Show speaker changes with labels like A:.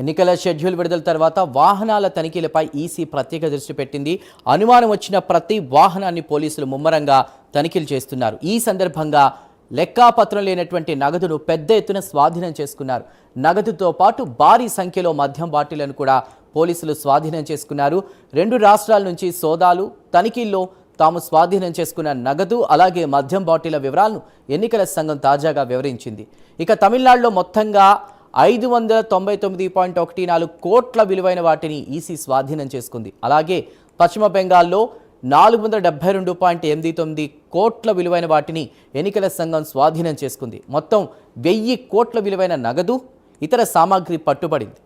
A: ఎన్నికల షెడ్యూల్ విడుదల తర్వాత వాహనాల తనిఖీలపై ఈసీ ప్రత్యేక దృష్టి పెట్టింది. అనుమానం వచ్చిన ప్రతి వాహనాన్ని పోలీసులు ముమ్మరంగా తనిఖీలు చేస్తున్నారు. ఈ సందర్భంగా లెక్కాపత్రం లేనటువంటి నగదును పెద్ద ఎత్తున స్వాధీనం చేసుకున్నారు. నగదుతో పాటు భారీ సంఖ్యలో మద్యం బాటిళ్లను కూడా పోలీసులు స్వాధీనం చేసుకున్నారు. 2 రాష్ట్రాల నుంచి సోదాలు, తనిఖీల్లో తాము స్వాధీనం చేసుకున్న నగదు అలాగే మద్యం బాటిళ్ల వివరాలను ఎన్నికల సంఘం తాజాగా వివరించింది. ఇక తమిళనాడులో మొత్తంగా 599.14 కోట్ల విలువైన వాటిని ఈసీ స్వాధీనం చేసుకుంది. అలాగే పశ్చిమ బెంగాల్లో 472.89 కోట్ల విలువైన వాటిని ఎన్నికల సంఘం స్వాధీనం చేసుకుంది. మొత్తం 1000 కోట్ల విలువైన నగదు, ఇతర సామాగ్రి పట్టుబడింది.